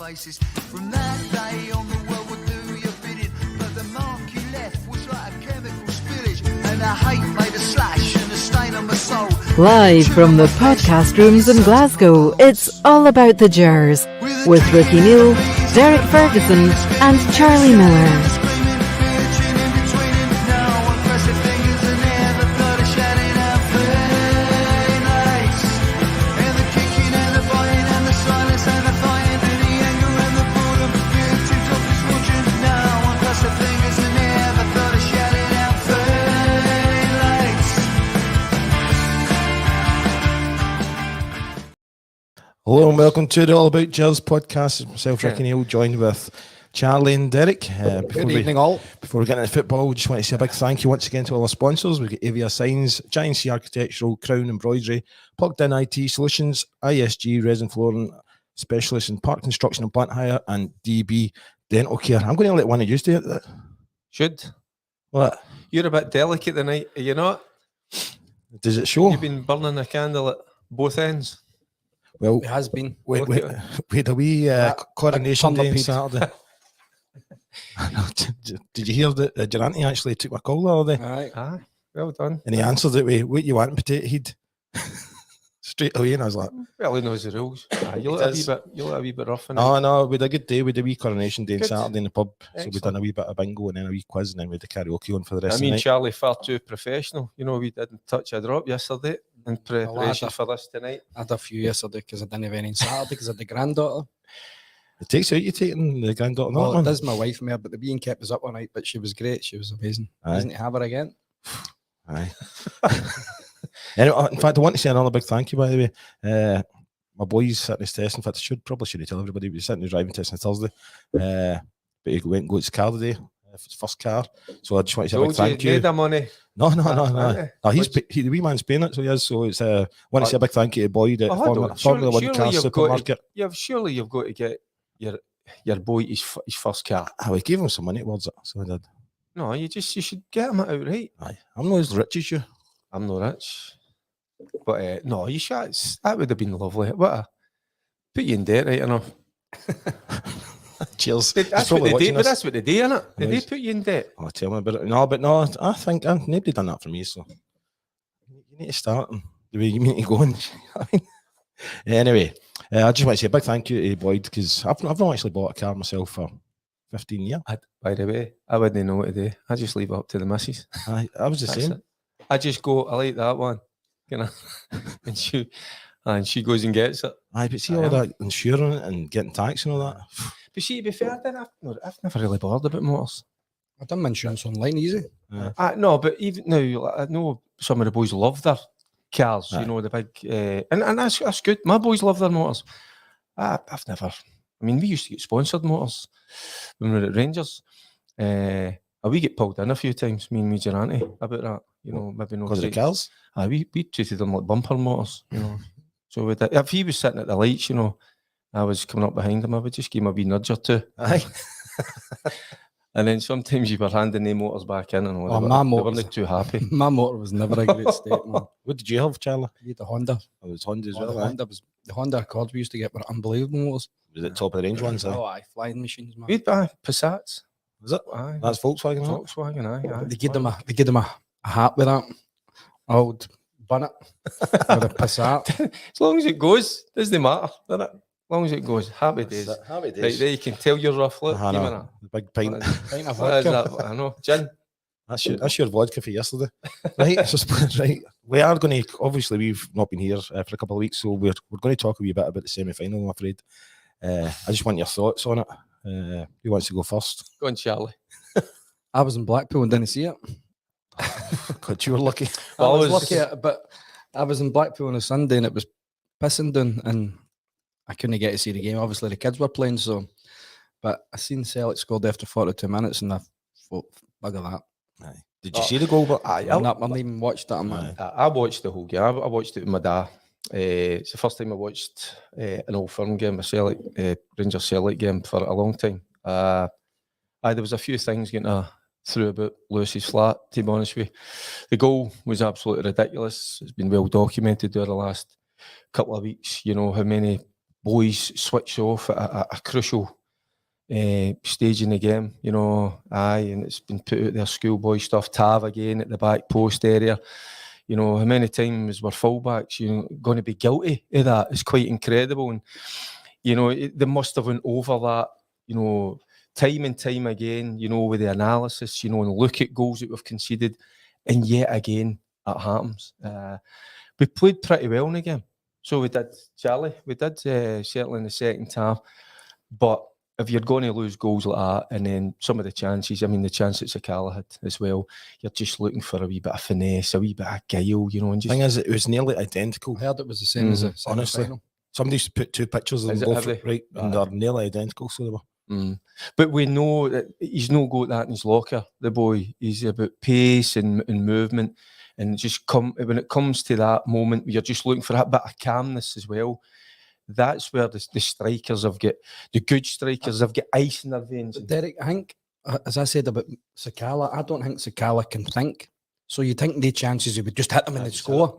basis. From that day on, the world would do your bidding, but the mark you left was like a chemical spillage, and the hate made a slash and a stain on my soul. Live from the podcast rooms in Glasgow, it's all about the Gers with Ricki Neill, Derek Ferguson and Charlie Miller. Hello and welcome to the All About Gers podcast. It's myself, Ricki Neill, joined with Charlie and Derek. Good evening all. Before we get into football, we just want to say a big thank you once again to all our sponsors. We've got Avia Signs, Giant C Architectural, Crown Embroidery, Plugged In IT Solutions, ISG Resin Flooring, Specialists in Park Construction and Plant Hire, and DB Dental Care. I'm going to let one of you do it. Should. What? You're a bit delicate tonight, are you not? Does it show? You've been burning a candle at both ends. Well, it has been. Wait a wee coronation day on Saturday. Did you hear that Durante actually took my call the other day? Aye, well done. And he answered it with, what you want, potato head? Straight away, and I was like... Well, he knows the rules. You look a wee bit rough. No, we had a good day. We had a wee coronation day on Saturday in the pub. Excellent. So we done a wee bit of bingo and then a wee quiz and then we had the karaoke on for the rest of the night. Charlie, far too professional. You know, we didn't touch a drop yesterday in preparation for this tonight. I had a few yesterday because I didn't have any on Saturday because I had the granddaughter. It takes out you taking the granddaughter. Well, it does my wife and me, but the being kept us up all night, but she was great. She was amazing. Isn't it have her again? Aye. Anyway, in fact, I want to say another big thank you, by the way. My boy's sitting his test. In fact, I probably should tell everybody, he was sitting his driving test on Thursday. But he went and got his car today, his first car. So I just want to say a big thank you. Made the money. No. The wee man's paying it, so he is. So it's want to say a big thank you to Boyd at Formula One Car Supermarket. Surely you've got to get your boy his first car. We gave him some money towards it, so I did. No, you should get him outright. Aye, I'm not as rich as you. I'm not rich. But no, you should. That would have been lovely. Put you in debt, right enough. Cheers. That's what they do, but that's what they do, innit? They put you in debt. Oh, tell me about it. No, I think nobody done that for me, so you need to start the way you mean to go. Anyway, I just want to say a big thank you to Boyd because I've not actually bought a car myself for 15 years. By the way, I wouldn't know what to do. I just leave it up to the missus. I was the same. I just go, I like that one, you know, and she goes and gets it. Aye, but see all that insuring and getting tax and all that. But see, to be fair, I've never really bothered about motors. I've done my insurance online, easy. No, but even now, I know some of the boys love their cars, you know, the big, and that's good. My boys love their motors. I've never, I mean, we used to get sponsored motors when we were at Rangers. We get pulled in a few times, me and Durante, about that. You know, maybe no. Because of the cars? We treated them like bumper motors, you know. So if he was sitting at the lights, you know, I was coming up behind him, I would just give him a wee nudge or two. Aye. And then sometimes you were handing the motors back in and all. My motor weren't too happy. My motor was never a great state, man. What did you have, Charlie? We had the Honda. Oh, it was Honda as well. The Honda Accords we used to get were unbelievable motors. Was it top of the range ones? Aye, flying machines, man. We'd buy Passats. Was it? Aye. That's Volkswagen. Volkswagen, aye. They give them a hat with that old bonnet with a Passat. As long as it goes, doesn't matter, does it? As long as it goes, happy days. Happy days. Right there, you can tell you're rough. Look, the big pint. Pint of vodka. I know, gin. That's your vodka for yesterday, right? Right. We are going to. Obviously, we've not been here for a couple of weeks, so we're going to talk a wee bit about the semi-final. I'm afraid. I just want your thoughts on it. Who wants to go first? Go on, Charlie. I was in Blackpool and didn't see it. God, you were lucky. I was lucky, but I was in Blackpool on a Sunday and it was pissing down and I couldn't get to see the game. Obviously, the kids were playing, but I seen Celtic scored after 42 minutes and I thought, bugger that. Aye. Did you see the goal? But I've not even watched that, man. I watched the whole game. I watched it with my dad. It's the first time I watched an Old Firm game, a Celtic, Rangers Celtic game for a long time. There was a few things getting through about Lewis's flat, to be honest with you. The goal was absolutely ridiculous. It's been well documented over the last couple of weeks, you know, how many boys switch off at a crucial stage in the game, you know, and it's been put out there, schoolboy stuff, Tav again at the back post area. You know, how many times were fullbacks, you know, going to be guilty of that? It's quite incredible. And, you know, they must have went over that, you know, time and time again, you know, with the analysis, you know, and look at goals that we've conceded. And yet again, it happens. We played pretty well in the game. So we did, Charlie. We did, certainly in the second half. But if you're going to lose goals like that, and then some of the chances, I mean, the chance that Sakala had as well, you're just looking for a wee bit of finesse, a wee bit of guile, you know. And just, thing is, it was nearly identical. I heard it was the same as the honestly. semi-final. Somebody's put two pictures of them both, right, and they're nearly identical, so they were. But we know that he's no got that in his locker, the boy. He's about pace and movement, and just when it comes to that moment, you're just looking for that bit of calmness as well. That's where the strikers have got, the good strikers have got ice in their veins. But Derek, I think, as I said about Sakala, I don't think Sakala can think. So you think the chances he would just hit them and they'd score.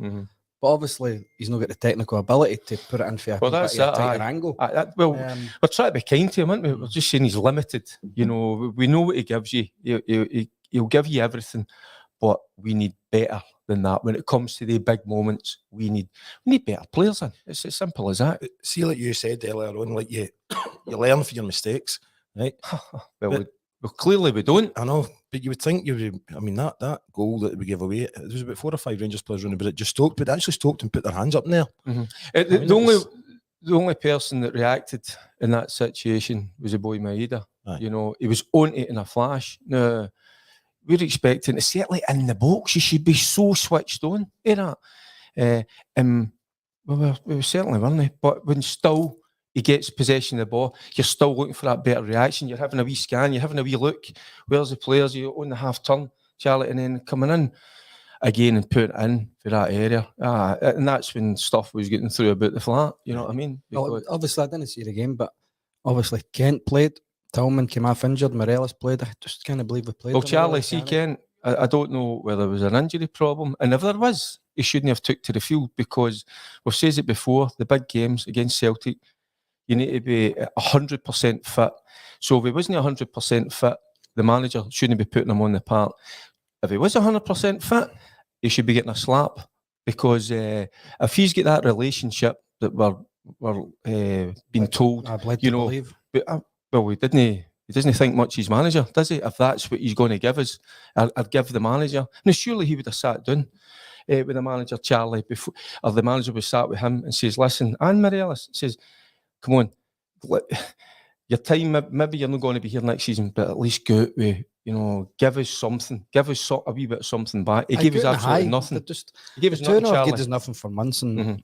But obviously, he's not got the technical ability to put it in for a tighter angle. We're trying to be kind to him, aren't we? We're just saying he's limited. You know, we know what he gives you. He'll give you everything, but we need better than that. When it comes to the big moments, we need better players in. It's as simple as that. See, like you said earlier on, like you learn from your mistakes, right? Well, clearly we don't. I know, but you would think that goal that we gave away, there was about 4 or 5 Rangers players running, but it just Stoke, but actually Stoke and put their hands up in there. The only person that reacted in that situation was the boy Maeda. You know, he was on it in a flash. Now, we're expecting, certainly in the box, you should be so switched on to that. We certainly weren't. But when still he gets possession of the ball, you're still looking for that better reaction. You're having a wee scan, you're having a wee look. Where's the players? You're on the half turn, Charlie, and then coming in again and putting it in for that area. And that's when stuff was getting through about the flat. You know what I mean? Well, obviously, I didn't see the game, but obviously Kent played. Tillman came off injured. Morelos played. I just can't believe we played. Well, Charlie, see, Kent, I don't know whether there was an injury problem. And if there was, he shouldn't have took to the field, because we've said it before, the big games against Celtic, you need to be 100% fit. So if he wasn't 100% fit, the manager shouldn't be putting him on the park. If he was 100% fit, he should be getting a slap, because if he's got that relationship that we're being told, I'd like to believe. Well, he doesn't think much his manager, does he? If that's what he's going to give us, I'd give the manager. Now, surely he would have sat down with the manager, Charlie, before, or the manager would sat with him and says, listen, and Morelos says, come on, your time, maybe you're not going to be here next season, but at least go out with, you know, give us something, give us a wee bit of something back. He gave us absolutely nothing. He gave us nothing, Charlie. Gave us nothing for months, and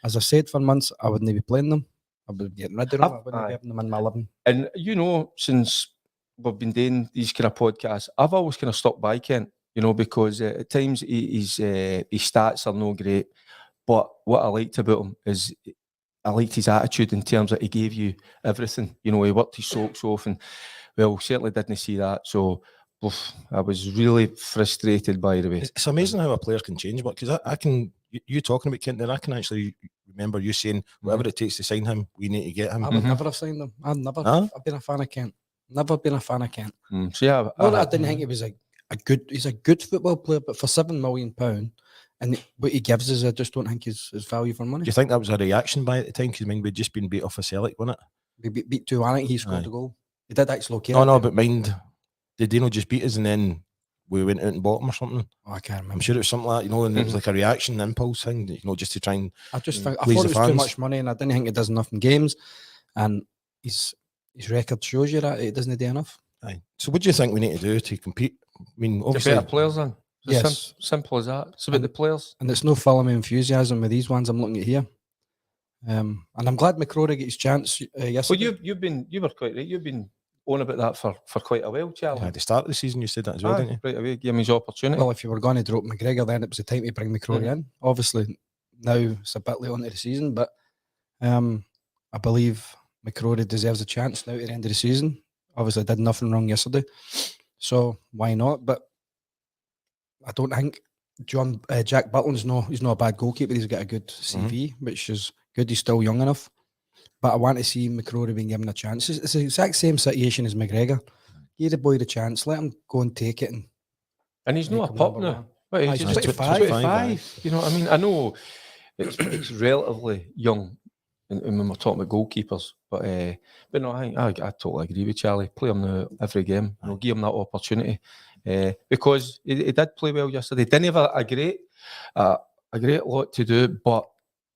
as I said, for months, I wouldn't be playing them. I would be getting rid of them. I wouldn't be having them in my 11. And you know, since we've been doing these kind of podcasts, I've always kind of stuck by Kent, you know, because at times his stats are no great. But what I liked about him is I liked his attitude in terms that he gave you everything. You know, he worked his socks off, and well, certainly didn't see that. So I was really frustrated by the way. It's amazing how a player can change, but because I can, you talking about Kent there, I can actually remember you saying whatever it takes to sign him, we need to get him. I would never have signed him. I've been a fan of Kent. Never been a fan of Kent. So yeah, I didn't think he was he's a good football player, but for £7 million, and what he gives us, I just don't think is value for money. Do you think that was a reaction by at the time? Because we'd just been beat off a Celtic, wasn't it? We beat 2-1. I think he scored the goal. He did actually okay. No, but mind, did they not just beat us and then we went out and bought him or something? Oh, I can't remember. I'm sure it was something like that, you know, and it was like a reaction, impulse thing, you know, just to try and. I thought it was too much money, and I didn't think he does enough in games, and his record shows you that he doesn't do enough. Aye. So what do you think we need to do to compete? I mean, obviously, better players then. Yes, simple as that. It's about the players, and it's no filling me enthusiasm with these ones I'm looking at here. And I'm glad McCrory got his chance yesterday. Well, you were quite right. You've been on about that for quite a while, Charlie. At the start of the season, you said that as well, didn't you? Right away, give him his opportunity. Well, if you were going to drop McGregor, then it was the time to bring McCrory in. Obviously, now it's a bit late on to the season, but I believe McCrory deserves a chance now at the end of the season. Obviously, did nothing wrong yesterday, so why not? But I don't think Jack Butland's he's not a bad goalkeeper. He's got a good CV, which is good. He's still young enough. but I want to see McCrory being given a chance. It's the exact same situation as McGregor. Give the boy the chance, let him go and take it. And he's make not a him pup number now. one. But Aye, he's he's just 25. 25. You know what I mean? I know it's relatively young when we're talking about goalkeepers, but no, I totally agree with Charlie. Play him now every game. You know, give him that opportunity because he did play well yesterday. Didn't have a great lot to do, but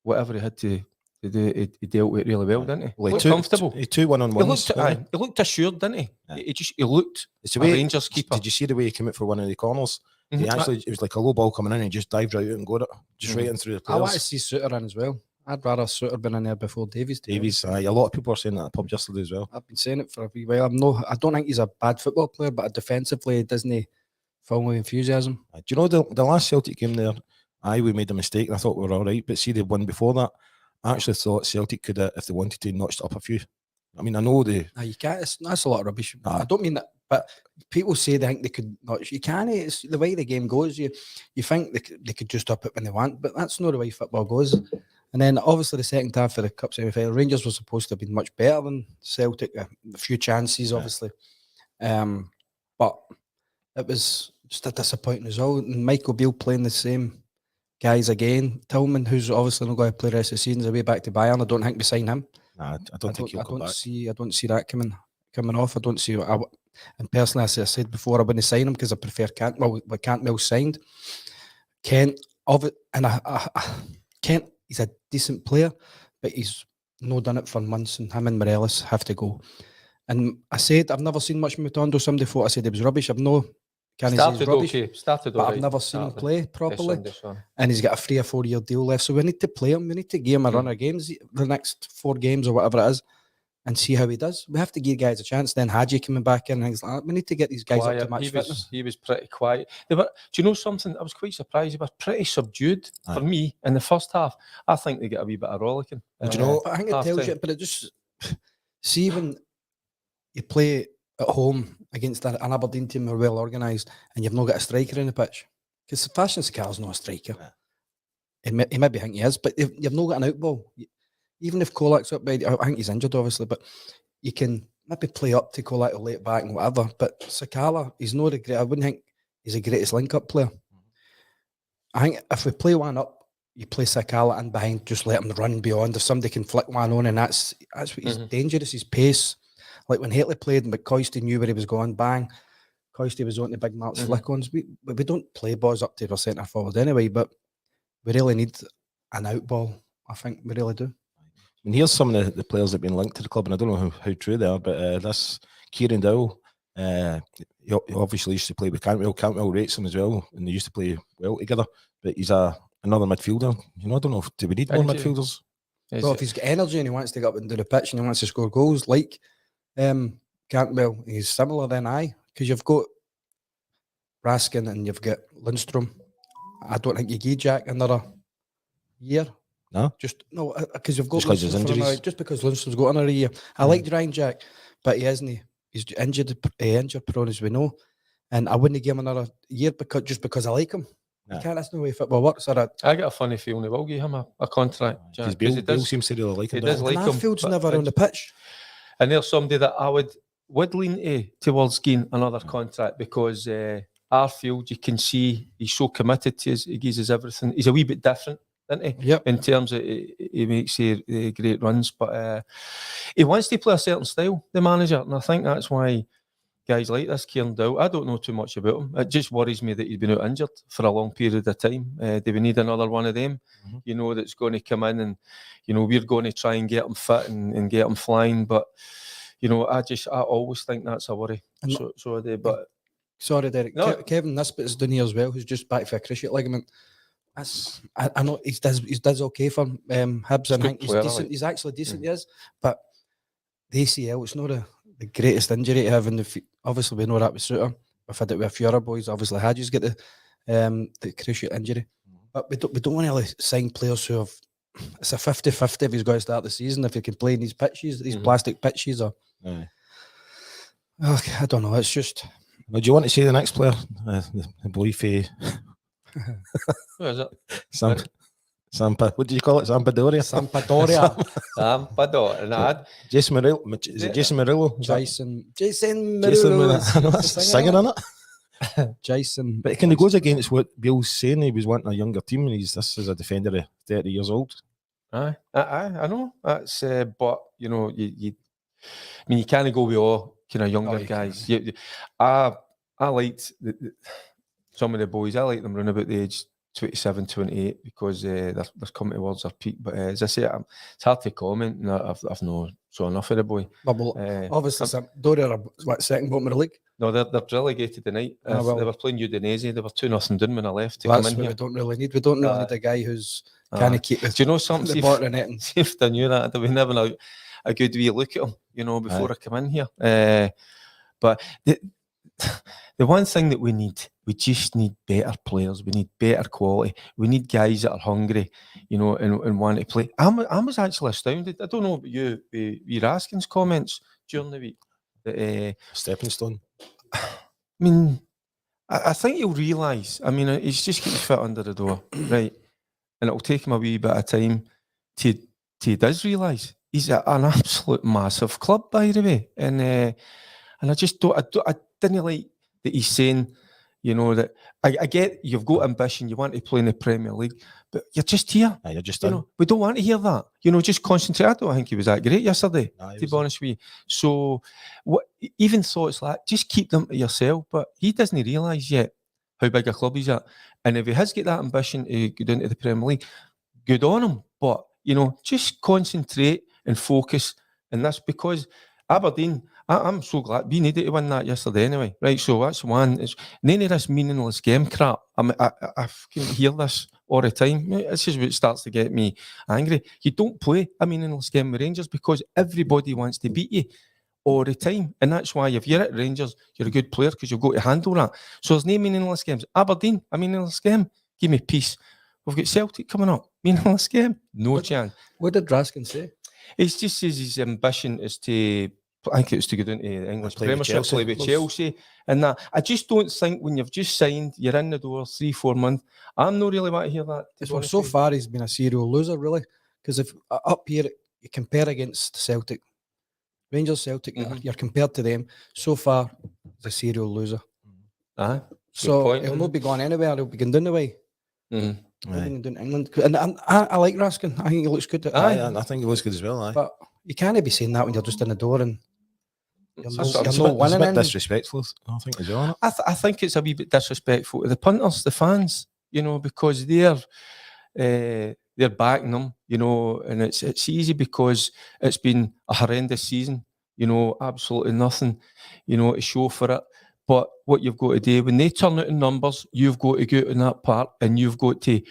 whatever he had to do, he dealt with it really well, didn't he? Well, Looked comfortable. He 2 1-on-1s. He looked assured, didn't he? Yeah. He looked It's the a way, Rangers keeper. Did you see the way he came out for one of the corners? Mhm. It was like a low ball coming in and he just dived right out and got it. Just right in through the I want to players. see Suter in as well. I'd rather Suter been in there before Davies. Davies, a lot of people are saying that at the pub yesterday as well. I've been saying it for a wee while. I don't think he's a bad football player, but defensively, he doesn't fill with enthusiasm. Do you know the last Celtic game there? We made a mistake and I thought we were all right, but see the one before that, I actually thought Celtic could have, if they wanted to, notched up a few. I mean, I know they. No, you can't. That's a lot of rubbish. I don't mean that, but people say they think they could notch. You can't. It's the way the game goes. You think they could just up it when they want, but that's not the way football goes. And then obviously the second half of the Cup semi-final, Rangers were supposed to have been much better than Celtic. A few chances, obviously, but it was just a disappointing result. And Michael Beale playing the same guys again. Tillman, who's obviously not going to play the rest of the season, is away back to Bayern. I don't think we sign him. Nah, I don't think he'll come back. I don't see that coming off. I don't see. And personally, as I said before, I wouldn't sign him because I prefer Cantwell. But Cantwell signed. Kent of it, and Kent. He's a decent player, but he's not done it for months. And him and Morelos have to go. And I said I've never seen much Matondo. Somebody thought I said he was rubbish. I've no. Can say he's rubbish? Okay. Started but all I've right. never seen him play properly. This one. And he's got a 3 or 4 year deal left. So we need to play him. We need to give him a run of games, the next 4 games or whatever it is, and see how he does. We have to give guys a chance. Then Hadji coming back in and things like that. We need to get these guys up to match fitness. He was pretty quiet. Do you know something? I was quite surprised. He was pretty subdued for me in the first half. I think they get a wee bit of rollicking. Do you know? But I think it tells you, but it just see when you play at home against an Aberdeen team who are well organised and you've not got a striker in the pitch. Because Sebastian Sakal's not a striker. Yeah. He maybe think he is, but you've not got an out ball. Even if Kolak's up by, I think he's injured obviously, but you can maybe play up to Kolak or lay it back and whatever. But Sakala, he's not a great, I wouldn't think he's the greatest link-up player. I think if we play one up, you play Sakala in behind, just let him run beyond. If somebody can flick one on, and that's what he's dangerous, his pace. Like when Hateley played, McCoisty knew where he was going, bang. Coisty was on the big marks flick-ons. We don't play balls up to our centre forward anyway, but we really need an out ball. I think we really do. And here's some of the players that have been linked to the club, and I don't know how true they are, but this Kieran Tierney, he obviously used to play with Cantwell. Cantwell rates him as well, and they used to play well together, but he's another midfielder. You know, I don't know, do we need more midfielders? Well, if he's got energy and he wants to get up and do the pitch and he wants to score goals, like Cantwell, he's similar then, because you've got Raskin and you've got Lundstrom. I don't think you give Jack another year. No? Because you've got just because his injuries. Just because Lundstrom's got another year. I like Ryan Jack, but he isn't. He's injured prone as we know. And I wouldn't give him another year because I like him. No. You can't, that's no way football works. I get a funny feeling they will give him a contract. Because Bill seems to really like him. He does like him. Field's never on the pitch. And there's somebody that I would lean towards getting another contract because Arfield, you can see he's so committed to he gives us everything. He's a wee bit different, isn't he? Yep. In terms of he makes great runs, but he wants to play a certain style, the manager, and I think that's why guys like this, Kieran Tierney, I don't know too much about him. It just worries me that he's been out injured for a long period of time. Do we need another one of them? You know, that's going to come in and, you know, we're going to try and get him fit and get him flying, but you know, I always think that's a worry. So I do, but. Sorry, Derek. No. Kevin Nisbet's down here as well, who's just back for a cruciate ligament. I know he does okay for Hibs, and I think he's decent. He's actually decent, yes. But the ACL, it's not the greatest injury to have. Obviously, we know that with Suter. We've had it with a few other boys. Obviously, Hadji's got the cruciate injury. But we don't want to sign players who have. It's a 50-50 if he's going to start the season, if he can play in these pitches, these plastic pitches. Or I don't know. It's just. Well, do you want to see the next player? The boy for Who is it? What do you call it? Sampadoria? Sampadoria. Sampadoria. And I had Jason Murillo. Is it Jason Murillo? Jason Jason Murillo. Murillo. I know that's singing in it. Jason. But it kind of goes against what Bill's saying. He was wanting a younger team, and this is a defender of 30 years old. I know. That's but you I mean, you can't go with all kind of younger guys. I liked some of the boys. I like them running about the age 27, 28 because they're coming towards their peak. But as I say, it's hard to comment. And I've not saw enough of the boy. Obviously, Sampdoria are second bottom of the league. No, they're relegated tonight. They were playing Udinese. They were 2-0 down when I left to That's come in what here. we don't really need. We don't really need a guy who's kind of keep. Do you know something? The bottom of netting. See if they knew that, they would never know a good wee look at him, before I come in here. But the one thing that we just need better players. We need better quality. We need guys that are hungry, and want to play. I was actually astounded. I don't know about you, with Raskin's comments during the week. That, Stepping stone. I mean, I think he'll realise. I mean, he's just getting his foot under the door, right? And it'll take him a wee bit of time till he does realise. He's an absolute massive club, by the way, and I just don't. I didn't like that he's saying, that I get you've got ambition, you want to play in the Premier League, but you're just here. You're just done. We don't want to hear that. Just concentrate. I don't think he was that great yesterday, to be honest with you. So, even thoughts like just keep them to yourself. But he doesn't realise yet how big a club he's at, and if he has got that ambition to go down to the Premier League, good on him. But just concentrate and focus. And that's because Aberdeen, I'm so glad we needed to win that yesterday anyway, right? So that's one. It's none of this meaningless game crap. I can hear this all the time. This is what starts to get me angry. You don't play a meaningless game with Rangers because everybody wants to beat you all the time, and that's why if you're at Rangers, you're a good player because you've got to handle that. So there's no meaningless games. Aberdeen, a meaningless game. Give me peace. We've got Celtic coming up. Meaningless game. No chance. What did Raskin say? It's just says his ambition is to, I think it's to go down to the English Premiership, play with Chelsea, and that. I just don't think when you've just signed, you're in the door 3-4 months. I'm not really want to hear that. Well, so far he's been a serial loser, really, because if up here you compare against Celtic, Rangers, Celtic, you're compared to them. So far, he's a serial loser. So he'll not be going anywhere. He'll be going down the way. Down to England, and I like Raskin. I think he looks good. I think he looks good as well. But you can't be saying that when you're just in the door and you're It's not winning. a bit disrespectful, I think, as well. I think it's a wee bit disrespectful to the punters, the fans, because they're backing them, and it's easy because it's been a horrendous season, absolutely nothing, to show for it. But what you've got to do when they turn out in numbers, you've got to go out in that part, and you've got to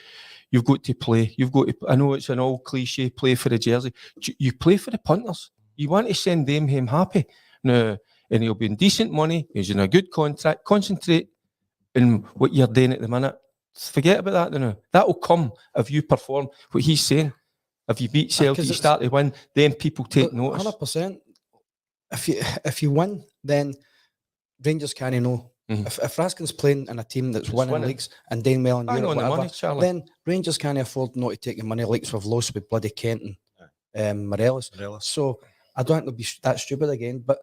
play. You've got to. I know it's an old cliche, play for the jersey. You play for the punters. You want to send them home happy now, and he'll be in decent money. He's in a good contract. Concentrate on what you're doing at the minute. Forget about that now. That will come if you perform what he's saying. If you beat Celtic, you start to win, then people take notice. 100%. If you win, then Rangers can't know. If Raskin's playing in a team that's winning leagues and doing well in Europe, whatever, then Rangers can't afford not to take the money like we've lost with bloody Kent and Morelos. So I don't think they'll be that stupid again. But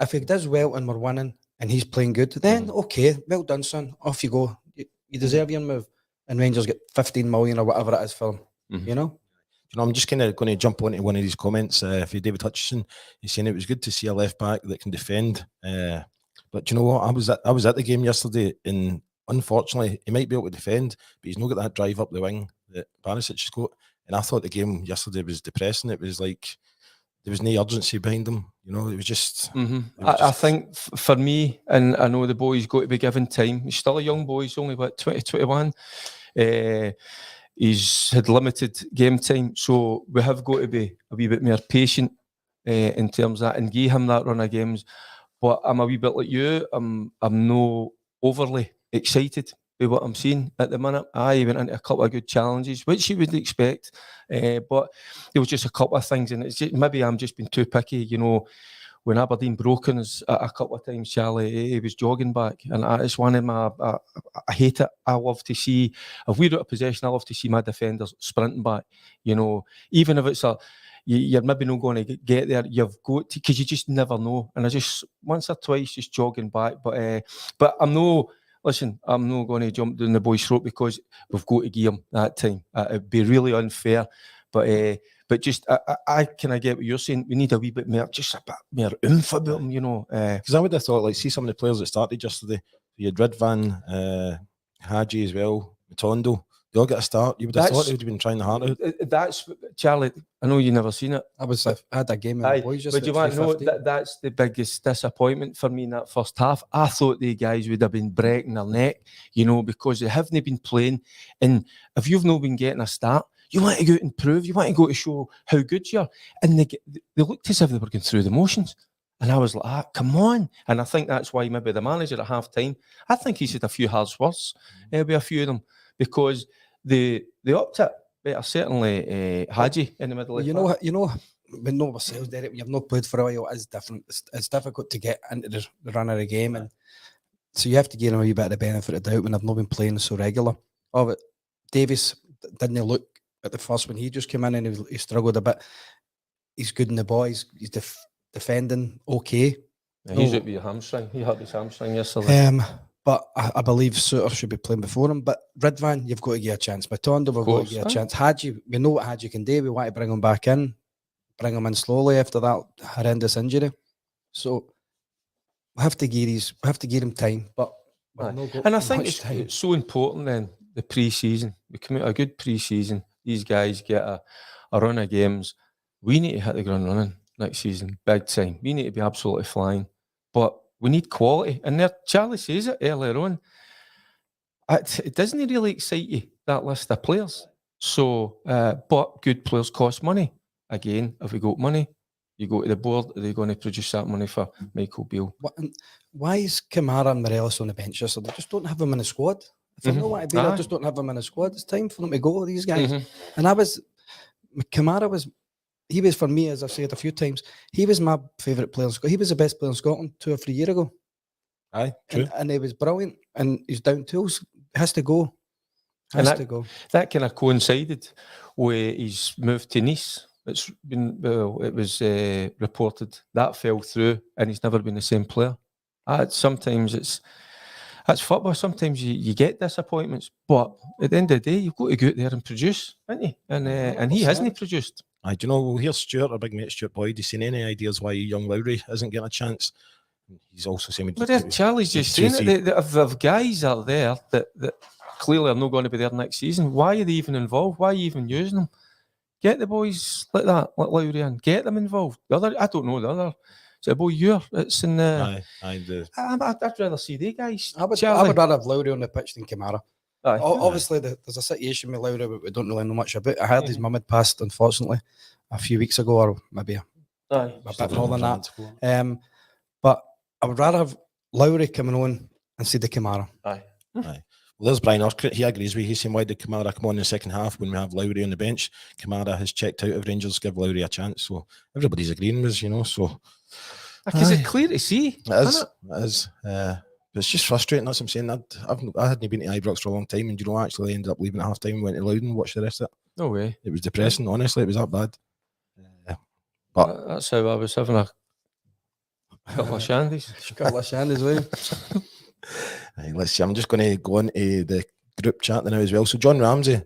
if he does well and we're winning and he's playing good, then okay, well done, son. Off you go. You deserve your move. And Rangers get 15 million or whatever it is for him, I'm just kind of going to jump onto one of these comments for David Hutchison. He's saying it was good to see a left back that can defend. But do you know what? I was at the game yesterday, and unfortunately, he might be able to defend, but he's not got that drive up the wing that Barisic has got. And I thought the game yesterday was depressing. It was like there was no urgency behind him. It was just. I think for me, and I know the boy's got to be given time. He's still a young boy. He's only 20, 21. He's had limited game time, so we have got to be a wee bit more patient in terms of that and give him that run of games. But I'm a wee bit like you. I'm no overly excited with what I'm seeing at the minute. He went into a couple of good challenges, which you would expect. But there was just a couple of things, and it's just, maybe I'm just being too picky. when Aberdeen broke us a couple of times, Charlie, he was jogging back, and it's one of my. I hate it. I love to see, if we're out of possession, I love to see my defenders sprinting back. You know, even if it's you're maybe not going to get there. You've got to, because you just never know. And I just once or twice just jogging back, but I'm no. Listen, I'm not going to jump down the boy's throat because we've got to give him that time. It'd be really unfair, but just I can I get what you're saying. We need a wee bit more, just a bit more oomph about him, you know. Because I would have thought, like, see some of the players that started yesterday. You had Ridvan, Hadji as well, Matondo. They all get a start. You would have thought they would have been trying the heart out. That's Charlie. I know you never seen it. I had a game with my boys just. But you want to know that's the biggest disappointment for me in that first half. I thought the guys would have been breaking their neck, you know, because they haven't been playing. And if you've not been getting a start, you want to go out and prove. You want to go to show how good you are. And they looked as if they were going through the motions. And I was like, come on. And I think that's why maybe the manager at half time, I think he's had a few hard words with a few of them, because they upped it. Better certainly Hadji in the middle of the park. You know, we know ourselves, Derek, you've not played for a while, it's different. It's difficult to get into the run of the game, and so you have to give him a wee bit of the benefit of the doubt when I've not been playing so regular. Oh, but Davies didn't look at the first when he just came in and he struggled a bit. He's good in the ball, he's defending okay. Yeah, he's out with your hamstring. He hurt his hamstring yesterday. But I believe Suter should be playing before him. But Ridvan, you've got to give a chance. Matondo, we've got to give a chance. Hadji, we know what Hadji can do. We want to bring him back in, bring him in slowly after that horrendous injury. So we have to give him time. But and I think it's so important then, the pre-season. We come out a good pre-season. These guys get a run of games. We need to hit the ground running next season, big time. We need to be absolutely flying. But we need quality. And there, Charlie says it earlier on. It doesn't really excite you, that list of players. So, but good players cost money. Again, if we got money, you go to the board, are they going to produce that money for Michael Beale? Why is Kamara and Morelos on the bench? So they just don't have him in the squad. If they know what to be, they just don't have him in the squad. It's time for them to go, these guys. And Kamara was, he was, for me, as I've said a few times, he was my favourite player in Scotland. He was the best player in Scotland 2 or 3 years ago. Aye, true. And he was brilliant. And he's down tools. Has to go. That kind of coincided with his move to Nice. It was reported that fell through, and he's never been the same player. Sometimes that's football. Sometimes you get disappointments, but at the end of the day, you've got to go out there and produce, haven't you? And he hasn't produced. Do you know, here's Stuart, our big mate Stuart Boyd. He's seen any ideas why young Lowry isn't getting a chance? He's also saying... But Charlie's just saying it. If guys are there that clearly are not going to be there next season, why are they even involved? Why are you even using them? Get the boys like that, like Lowry, and get them involved. I don't know the other. It's a boy you're. It's in the... I'd rather see the guys. I would rather have Lowry on the pitch than Kamara. Obviously, there's a situation with Lowry that we don't really know much about. I heard his mum had passed, unfortunately, a few weeks ago, or maybe a bit more than that. But I would rather have Lowry coming on instead of Kamara. Aye. Well, there's Brian Urquhart. He agrees with you. He's saying, why did Kamara come on in the second half when we have Lowry on the bench? Kamara has checked out of Rangers, give Lowry a chance. So everybody's agreeing with us, you know. So because it's clear to see. It is. But it's just frustrating. That's what I'm saying. I hadn't been to Ibrox for a long time, and I actually ended up leaving at half time, went to Loudon, watched the rest of it. No way. It was depressing, honestly. It was that bad. But that's how I was having a couple of shandies. Right, let's see. I'm just going to go on to the group chat now as well. So John Ramsey,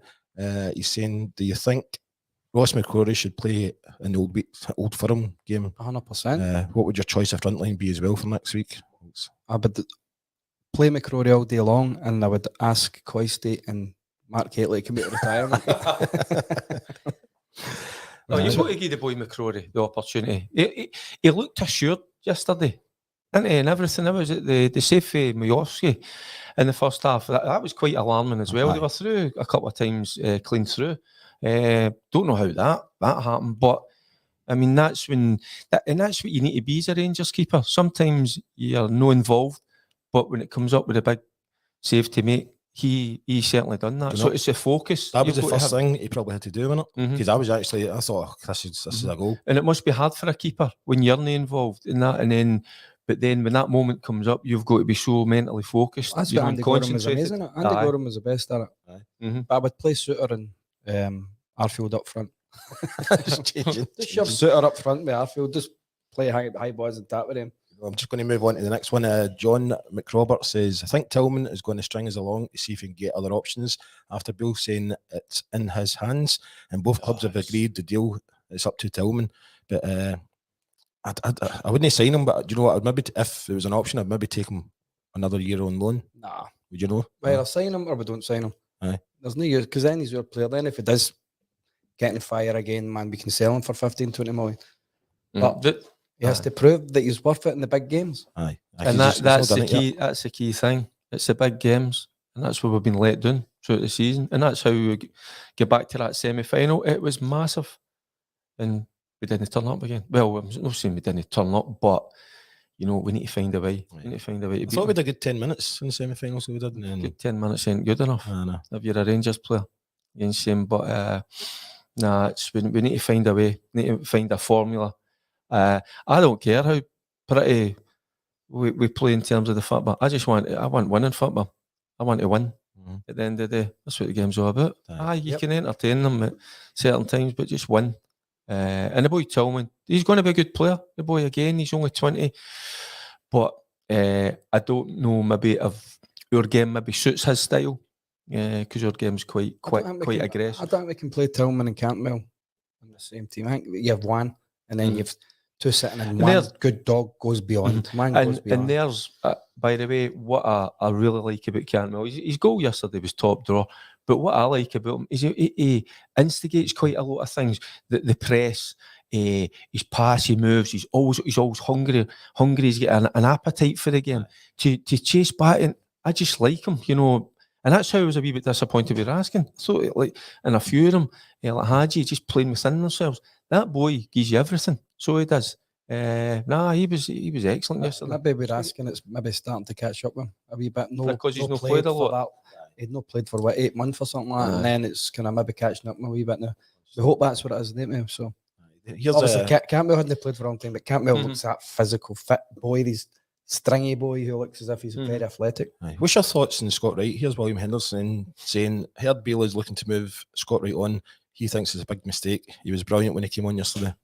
he's saying, do you think Ross McCrory should play in the Old Firm game? 100%. What would your choice of front line be as well for next week? I would play McCrory all day long, and I would ask Coisty and Mark Catley to come out of retirement. You've got to give the boy McCrory the opportunity. He looked assured yesterday, didn't he? And everything. That was the save for Majowski in the first half. That was quite alarming as well. They were through a couple of times, clean through. Don't know how that happened, but I mean that's what you need to be as a Rangers keeper. Sometimes you're no involved, but when it comes up with a big save to make, he certainly done that. Do you So know- it's a focus. That was You've the got to first have- thing he probably had to do, wasn't it? Mhm. Because I thought, oh, this is a goal. And it must be hard for a keeper when you're not involved in that. But then when that moment comes up, you've got to be so mentally focused. That's you what know, Andy and Gorham was concentrated. amazing at. Andy Aye. Gorham was the best at it. Mhm. But I would play Suter and Arfield up front. Just changing. Just shove Suter up front with Arfield. Just play high balls and tap with him. I'm just going to move on to the next one. John McRobert says, I think Tillman is going to string us along to see if he can get other options after Bill saying it's in his hands. And both clubs have agreed the deal is up to Tillman. But I wouldn't sign him, but do you know what? I'd maybe, if there was an option, I'd maybe take him another year on loan. Nah. Would you know? Well, I'll sign him or we don't sign him. Aye. There's no use because then he's your player. Then if he does get in fire again, man, we can sell him for 15, 20 million. But he has to prove that he's worth it in the big games. Aye. And that's the key. That's the key thing. It's the big games, and that's what we've been let down throughout the season. And that's how we get back to that semi-final. It was massive, and we didn't turn up again. Well, I'm not saying we didn't turn up, but you know, we need to find a way. We need to find a way to I beat thought we them. did a good 10 minutes in the semi-finals, so we did. And Good 10 minutes ain't good enough no. if you're a Rangers player. Against him, but we need to find a way. We need to find a formula. I don't care how pretty we play in terms of the football. I want winning football. I want to win. At the end of the day, that's what the game's all about. You can entertain them at certain times, but just win. And the boy Tillman, he's going to be a good player. The boy again, he's only 20, but I don't know. Maybe if your game maybe suits his style, because your game's quite aggressive. I don't think we can play Tillman and Cantwell on the same team. I think you have one, and then you've two sitting, and one good dog goes beyond. And there's, by the way, what I really like about Cantwell, his goal yesterday was top draw. But what I like about him is he instigates quite a lot of things. The press, his pass, he moves. He's always hungry. He's got an appetite for the game to chase back. And I just like him, you know. And that's how I was a wee bit disappointed with Raskin. So, like, and a few of them, like Hadji, just playing within themselves. That boy gives you everything. So he does. He was excellent yesterday. Maybe with Raskin, it's maybe starting to catch up with him a wee bit. Because he's not played a lot. He'd not played for 8 months or something like that, and then it's kind of maybe catching up a wee bit now. We hope that's what it is, don't we? So, obviously, Campbell hadn't played for a long time, but Campbell looks that physical, fit boy. He's stringy boy who looks as if he's very athletic. What's your thoughts on Scott Wright? Here's William Henderson saying, heard Bale is looking to move Scott Wright on. He thinks it's a big mistake. He was brilliant when he came on yesterday.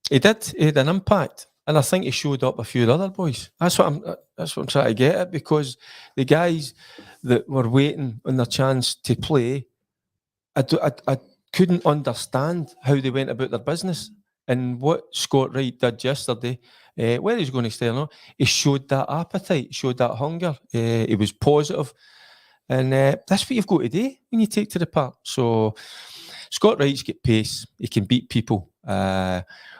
He did. He had an impact. And I think he showed up a few other boys. That's what I'm trying to get at, because the guys that were waiting on their chance to play, I couldn't understand how they went about their business. And what Scott Wright did yesterday, whether he's going to stay or not, he showed that appetite, showed that hunger. He was positive. And that's what you've got to do when you take to the park. So Scott Wright's got pace. He can beat people.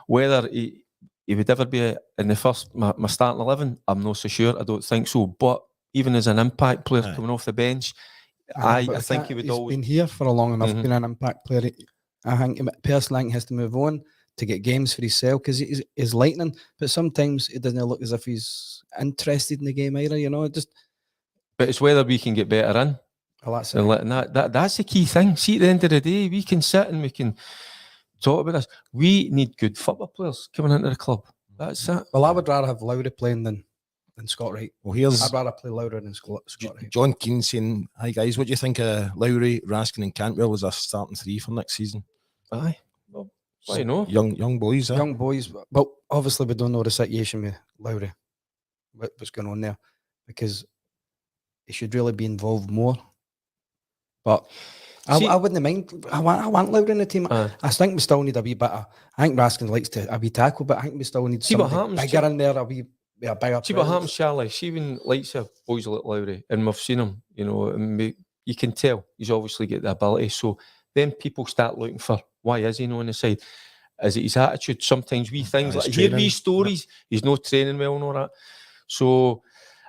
Whether he would ever be in the first, my starting 11, I'm not so sure. I don't think so. But even as an impact player coming off the bench, I think he would always... He's been here for a long enough, been an impact player. I think, personally, he has to move on to get games for himself, because he's lightning, but sometimes it doesn't look as if he's interested in the game either, you know. But it's whether we can get better in. Well, that's it. That's the key thing. See, at the end of the day, we can sit and we can talk about this. We need good football players coming into the club. That's it. Well, I would rather have Lowry playing than Scott Wright. Well, I'd rather play Lowry than Scott Wright. John Keane saying, hi guys, what do you think of Lowry, Raskin and Cantwell as a starting three for next season? Aye. Well, why not? Young boys. Young boys. But obviously we don't know the situation with Lowry, what's going on there, because he should really be involved more. But I wouldn't mind. I want Lowry in the team. I think we still need a wee bit of... I think Raskin likes a wee tackle, but I think we still need something bigger in there, a bigger... See what happens, Charlie. See when likes of boys like Lowry, and we've seen him, you know, and you can tell he's obviously got the ability. So then people start looking for, why is he not on the side? Is it his attitude? Sometimes things like, hear these stories, he's not training well and all that. So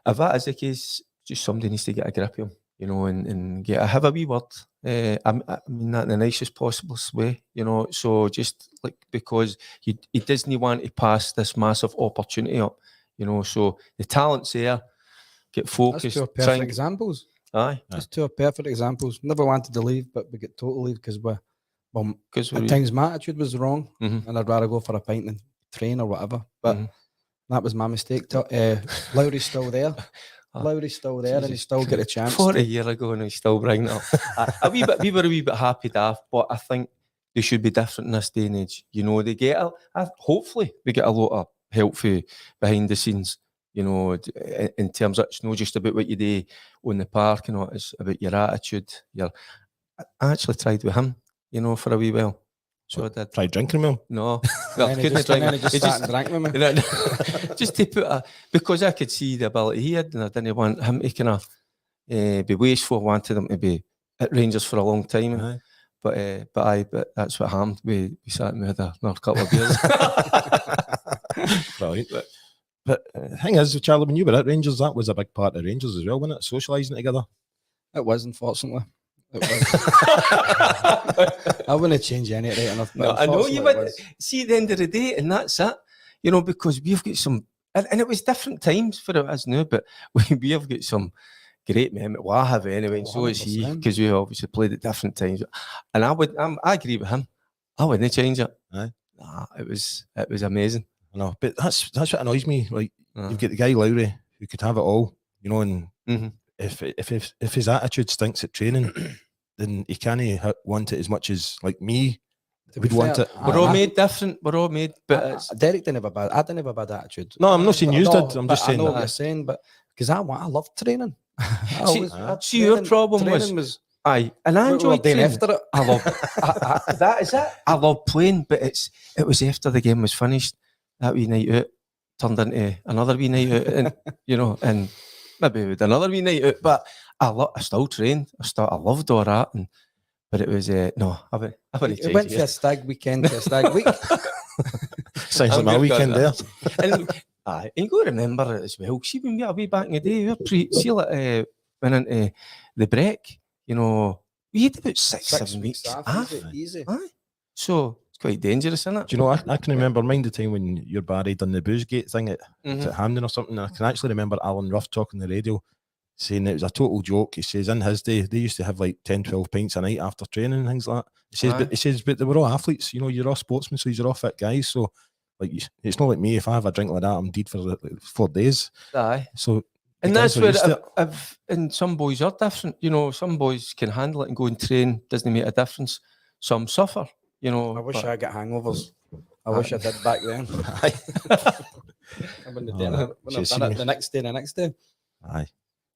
if that is the case, just somebody needs to get a grip of him, you know, and have a wee word. I mean that in the nicest possible way, you know. So just like, because he doesn't want to pass this massive opportunity up, you know. So the talent's there, get focused. That's perfect examples. Aye. Just two perfect examples. Never wanted to leave, but we get told to leave because Because at times my attitude was wrong, Mhm. and I'd rather go for a pint than train or whatever. But that was my mistake. Lowry's still there. Lowry's still there, and he Jesus still get a chance. 40 years ago, and he's still bringing it up. We were a wee bit happy daft, but I think they should be different in this day and age. You know, they get hopefully we get a lot of help for behind the scenes. You know, in terms of it's not just about what you do on the park, you know, it's about your attitude. I actually tried with him, you know, for a wee while. So I did. Tried drinking with him? No, And he just sat and drank with me. you know, just to put because I could see the ability he had, and I didn't want him to kind of be wasteful. I wanted him to be at Rangers for a long time. Aye. But that's what happened. We sat and we had another couple of beers. Right. But the thing is, Charlie, when you were at Rangers, that was a big part of Rangers as well, wasn't it? Socialising together. It was, unfortunately. It was. I wouldn't change any of it enough. No, I know you would. See, at the end of the day, and that's it. You know, because we've got some, and it was different times for it as now, but we have got some great memories. Well, I have anyway, and so is he, 100%. because we obviously played at different times. And I agree with him. I wouldn't change it. Aye. Nah, it was amazing. I know, but that's what annoys me. Like Uh-huh. you've got the guy Lowry who could have it all, you know, and Mhm. if his attitude stinks at training, then he can't want it as much as like me would want it. We're all made different. We're all made, but it's, Derek didn't have a bad. I didn't have a bad attitude. No, I'm not saying you No, did. I'm but just saying I know that. what you're saying, but because I love training. See, your problem was aye, and I enjoyed doing training. after it. I love that is it. I love playing, but it was after the game was finished. That wee night out turned into another wee night out, and you know, and maybe with another wee night out. But I still trained. I loved all that, but it was no. I wouldn't It change went it. for a stag weekend to a stag week. Sounds I'm like my good weekend there. with And aye, and you got to remember it as well. See, when we were way back in the day, we were see, like, went into the break. You know, we had about 6-7 weeks off. Easy. Aye. So it's quite dangerous, isn't it? Do you know, I can remember mind the time when your Barry done the Boozegate thing at Hampden or something. I can actually remember Alan Ruff talking on the radio saying it was a total joke. He says in his day, they used to have like 10-12 pints a night after training and things like that. He says, but they were all athletes, you know, you're all sportsmen, so you're all fit guys. So like, it's not like me, if I have a drink like that, I'm dead for like 4 days. Aye. So And the guys that's were where used to it. and some boys are different. You know, some boys can handle it and go and train, doesn't make a difference. Some suffer, you know. I wish but- I got hangovers. I wish I did back then. I wouldn't have done it. Wouldn't have done it the next day. Aye.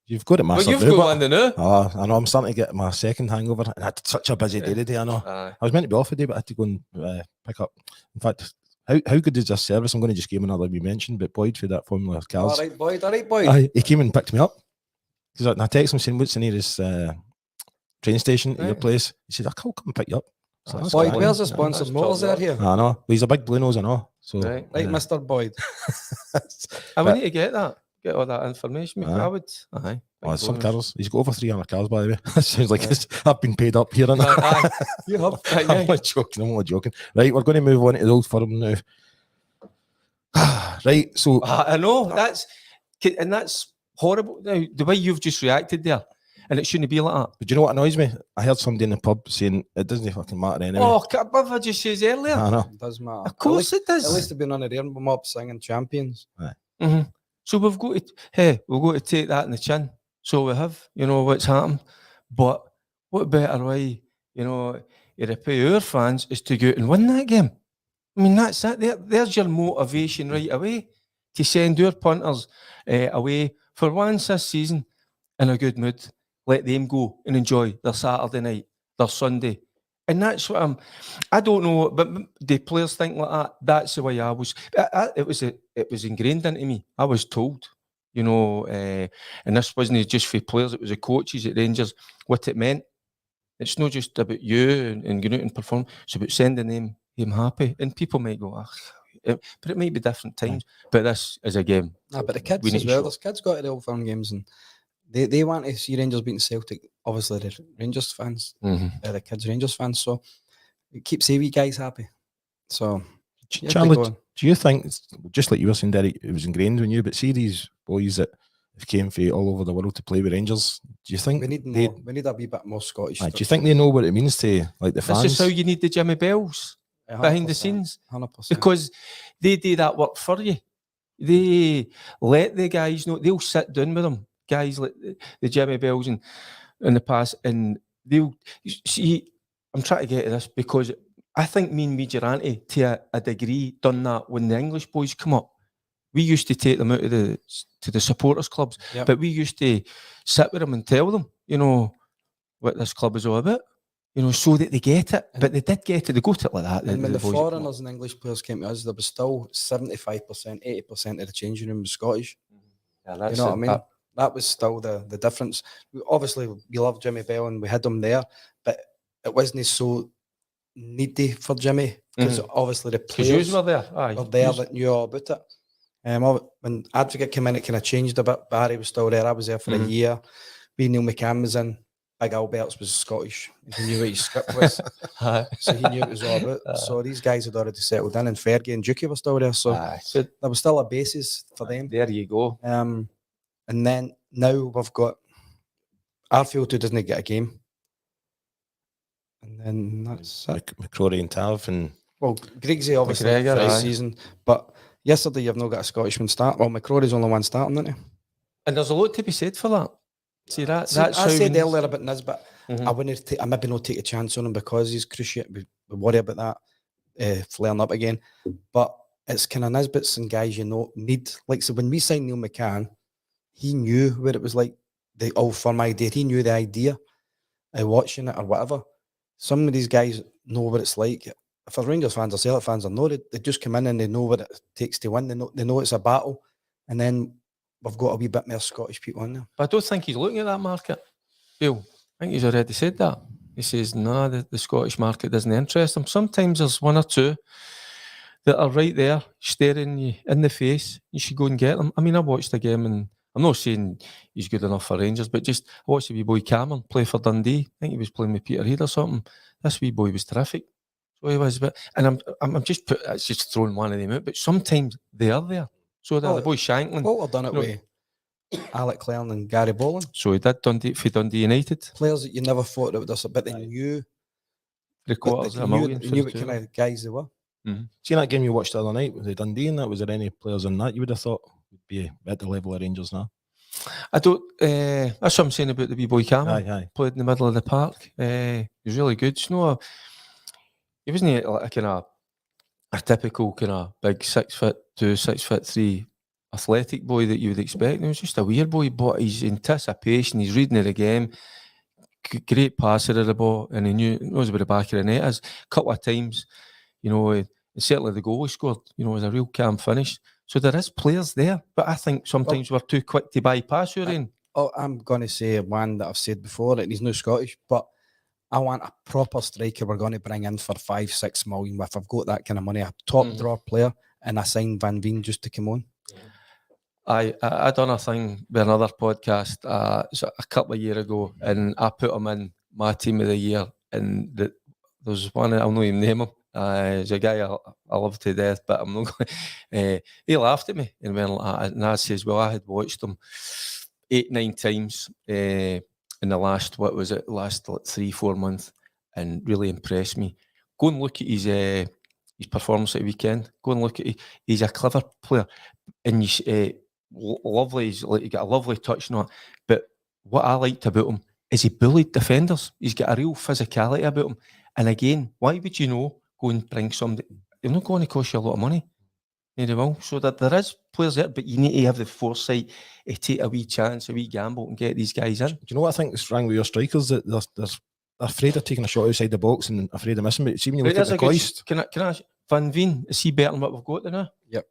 You've got it Well, massive you've now, got but- one now. Oh, I know, I'm starting to get my second hangover. And I had such a busy day today, I know. Aye. I was meant to be off today, but I had to go and pick up. In fact, how good is this service? I'm going to just give him another we mentioned, but Boyd for that Formula Cars. All right, boy. Aye, he came and picked me up. Because I text him saying, what's the nearest train station to your Right. place? He said, I'll come and pick you up. So that's Boyd, grand. where's the Yeah. sponsored that's motors top out here? I know. Well, he's a big blue nose, I know. So, Right. Right, Mr. Boyd. I would need to get that. Get all that information. Aye. I would. Aye. Oh, some bonus. cars. He's got over 300 cars, by the way. That sounds like I've been paid up here. And Aye. You have. I'm only joking. I'm only joking. Right, we're going to move on to the Old Firm now. Right, so I know that's horrible. Now the way you've just reacted there, and it shouldn't be like that. but do you know what annoys me? I heard somebody in the pub saying it doesn't fucking matter anyway. Oh, I just says earlier. I know. It does matter. Of course it does. At least they've been on the air mob singing champions. Mhm. So we've got to take that in the chin. So we have, you know, what's happened. But what better way, you know, to repay our fans is to go out and win that game. I mean, that's it. There's your motivation right away to send our punters away for once this season in a good mood. Let them go and enjoy their Saturday night, their Sunday. And that's what I don't know, but the players think like that. That's the way I was. It was ingrained into me. I was told, you know, and this wasn't just for players, it was the coaches at Rangers, what it meant. It's not just about you and going out and perform, it's about sending them happy. And people might go, but it might be different times. But this is a game. Nah, but the kids We need as to well. show. There's kids got to the Old Firm games and they want to see Rangers beating Celtic. Obviously, the Rangers fans, the kids Rangers fans. So it keeps the wee guys happy. So Charlie, do you think, just like you were saying, Derek, it was ingrained in you, but see these boys that came from all over the world to play with Rangers. Do you think We need they? more. We need a wee bit more Scottish. Do you think they know what it means to like the fans? This is how you need the Jimmy Bells behind the scenes, 100%. because they do that work for you. They let the guys know. They'll sit down with them, guys like the Jimmy Bells in the past, and they'll see. I'm trying to get to this because I think me and Vigilante, to a degree, done that when the English boys come up. We used to take them out to the supporters clubs, Yep. but we used to sit with them and tell them, you know, what this club is all about, you know, so that they get it. But they did get it. They got it like that. And when the boys- foreigners and English players came to us, there was still 75%, 80% of the changing room was Scottish. Yeah, You that's know what it. I mean? That was still the difference. Obviously, we loved Jimmy Bell and we had him there, but it wasn't so needy for Jimmy because obviously the Because players you were there. Aye. were there Yous- that knew all about it. When Advocate came in, it kind of changed a bit. Barry was still there. I was there for a year. Neil McCann was in. Big Alberts was Scottish. He knew what his script was, Aye. so he knew what it was all about. So these guys had already settled in, and Fergie and Dukey were still there. So Aye. there was still a basis for them. There you go. And then now we've got Arfield who doesn't get a game. And then that's it. McCrory and Tav and Well, Griggsy obviously McGregor, for this aye. season, but yesterday you've not got a Scottishman start. Well, McCrory's only one starting, isn't he? And there's a lot to be said for that. See that? See, That's I how said we- earlier about Nisbet. I wouldn't. I maybe not take a chance on him because he's cruciate. We worry about that flaring up again. But it's kind of Nisbets and guys you know need. Like so, when we signed Neil McCann, he knew what it was like. The old firm idea. He knew the idea of watching it or whatever. Some of these guys know what it's like. If they're Rangers fans or Celtic fans, they just come in and they know what it takes to win. They know it's a battle, and then we've got a wee bit more Scottish people in there. But I don't think he's looking at that market, Bill. I think he's already said that. He says, no, the Scottish market doesn't interest him. Sometimes there's one or two that are right there staring you in the face. You should go and get them. I mean, I watched the game and I'm not saying he's good enough for Rangers, but just I watched the wee boy Cameron play for Dundee. I think he was playing with Peterhead or something. This wee boy was terrific. So he was, but and I'm just it's just throwing one of them out. But sometimes they are there. So they're the boy Shanklin. Walter done it No. with Alec Clarn and Gary Boland. So he did Dundee for Dundee United. Players that you never thought that would have, but they knew. Three quarters of a million. They knew what kind of guys they were. see that game you watched the other night with the Dundee and that. Was there any players in that you would have thought would be at the level of Rangers now? I don't. That's what I'm saying about the wee boy Cameron. Aye. Played in the middle of the park. He was really good. You know, he wasn't like a kind of a typical kind of big 6'2", 6'3" athletic boy that you would expect. He was just a weird boy, but his anticipation, his reading of the game, great passer of the ball, and he knows where the back of the net is. A couple of times, you know, and certainly the goal he scored, you know, was a real calm finish. So there is players there, but I think sometimes we're too quick to bypass your in. Oh, I'm going to say one that I've said before, and he's no Scottish, but I want a proper striker we're going to bring in for 5-6 million. If I've got that kind of money, a top draw player, and I signed Van Veen just to come on. I done a thing with another podcast so a couple of years ago, and I put him in my team of the year. And there's one, I'll not even name him. There's a guy I love to death, but I'm not going. He laughed at me and went like that. And I says, "Well, I had watched him 8-9 times in the last like 3-4 months, and really impressed me. Go and look at his performance at the weekend. Go and look at he's a clever player, and he's lovely. He's got a lovely touch on it. But what I liked about him is he bullied defenders. He's got a real physicality about him. And again, why would you go and bring somebody? They're not going to cost you a lot of money. Very well. So that there is players there, but you need to have the foresight to take a wee chance, a wee gamble, and get these guys in. Do you know what I think is wrong with your strikers? That they're afraid of taking a shot outside the box and afraid of missing. But see when you look at the Coist, can I ask Van Veen, is he better than what we've got there now? Yep.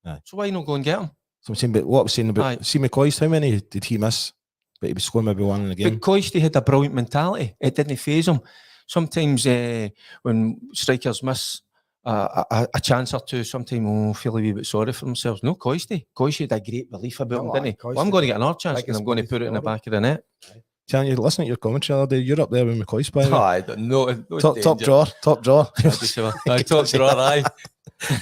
Aye. So why not go and get him? So I'm saying, but what I was saying about Aye. see McCoist, how many did he miss? But he was scoring maybe one in the game. But Coisty had a brilliant mentality. It didn't faze him. Sometimes when strikers miss a chance or two, sometimes feel a wee bit sorry for themselves. No, Coisty had a great belief about him, didn't he? Well, I'm going to get another chance and I'm going to put it in the back of the net. Can you listen to your commentary the other day? You're up there with McCoist, by the way. I don't know. Top drawer. Top drawer, aye.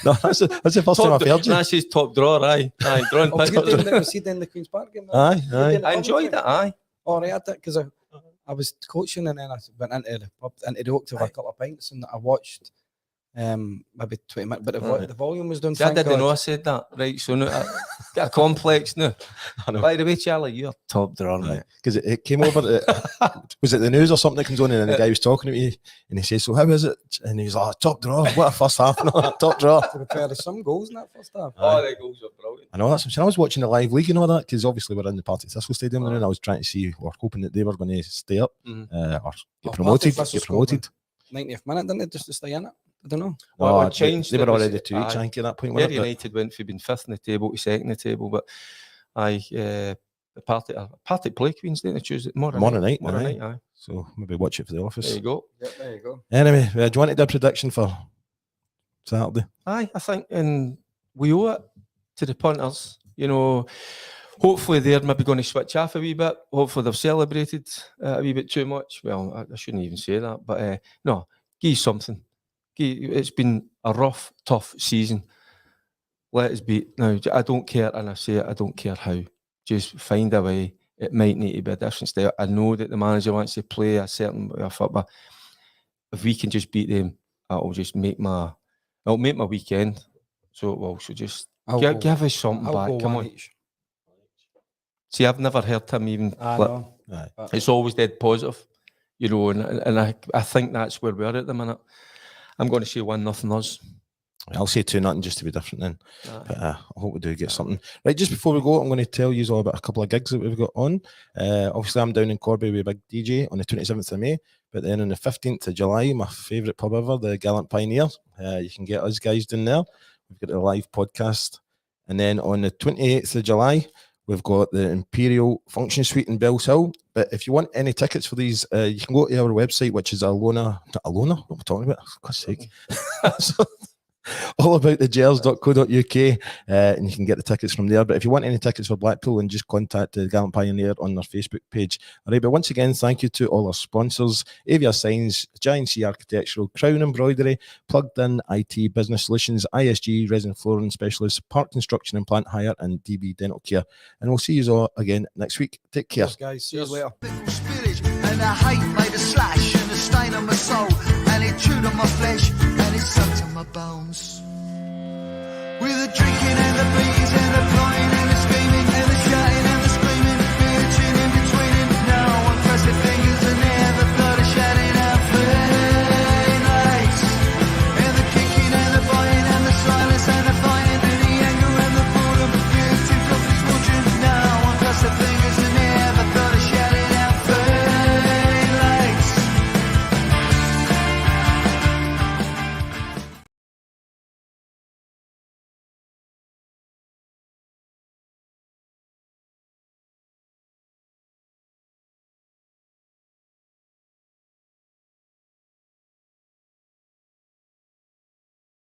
No, that's the first time I've heard you. That's his top drawer, aye. Drawing Was he pictures. doing the Queen's Park game? Aye. I enjoyed it, aye. Oh, right, I did, because I was coaching and then I went into the pub, into the Oak to have a couple of pints, and I watched maybe 20 minutes, but the volume was done. See, I didn't know I said that. Right, so now I got a complex now. By the way, Charlie, you're top drawer, mate. Because it came over. Was it the news or something that comes on, and then the guy was talking to me, and he says, "So how is it?" And he was like, "Top drawer. What a first half! No, top drawer." To be fair, there's some goals in that first half. Oh, the goals are brilliant. I know that's. I was watching the live league and all that, because obviously we're in the Partick Thistle Stadium, and I was trying to see. We're hoping that they were going to stay up or get promoted. 90th minute, didn't it, just to stay in it? I don't know. Well, No, it changed. They were It was- already to each, I think, at that point. Where weren't they? United went from being fifth in the table to second in the table, but the Partick play Queens Day on Tuesday tomorrow night, aye. So maybe watch it for the office. There you go. Yeah, there you go. Anyway, do you want to do a prediction for Saturday? Aye, I think, and we owe it to the punters. You know, hopefully they're maybe going to switch off a wee bit. Hopefully they've celebrated a wee bit too much. Well, I shouldn't even say that, but no, give something. It's been a rough, tough season. Let us beat. Now, I don't care, and I say it, I don't care how. Just find a way. It might need to be a different style. I know that the manager wants to play a certain way of football. If we can just beat them, it'll make my weekend. So it will. So just give us something back. Come on. See, I've never heard him even. It's always dead positive, you know, and I think that's where we are at the minute. I'm going to say 1-0 us. I'll say 2-0 just to be different then. But I hope we do get something. Right, just before we go, I'm going to tell you all about a couple of gigs that we've got on. Obviously, I'm down in Corby with a big DJ on the 27th of May. But then on the 15th of July, my favourite pub ever, the Gallant Pioneer. You can get us guys down there. We've got a live podcast. And then on the 28th of July, we've got the Imperial Function Suite in Bells Hill. But if you want any tickets for these, you can go to our website, which is Alona. What am I talking about? For God's sake. So, allaboutthegers.co.uk, and you can get the tickets from there. But if you want any tickets for Blackpool, then just contact the Gallant Pioneer on their Facebook page. All right, but once again, thank you to all our sponsors: Avia Signs, Giant Sea Architectural, Crown Embroidery, Plugged In IT Business Solutions, ISG Resin Flooring Specialists, Park Construction and Plant Hire, and DB Dental Care. And we'll see you all again next week. Take care. Cheers, guys. See you later. Spillage, and the hate made a slash and a stain on my soul, and it chewed on my flesh and it sucked on my bones. With the drinking and the beating and the crying and the screaming and the shouting.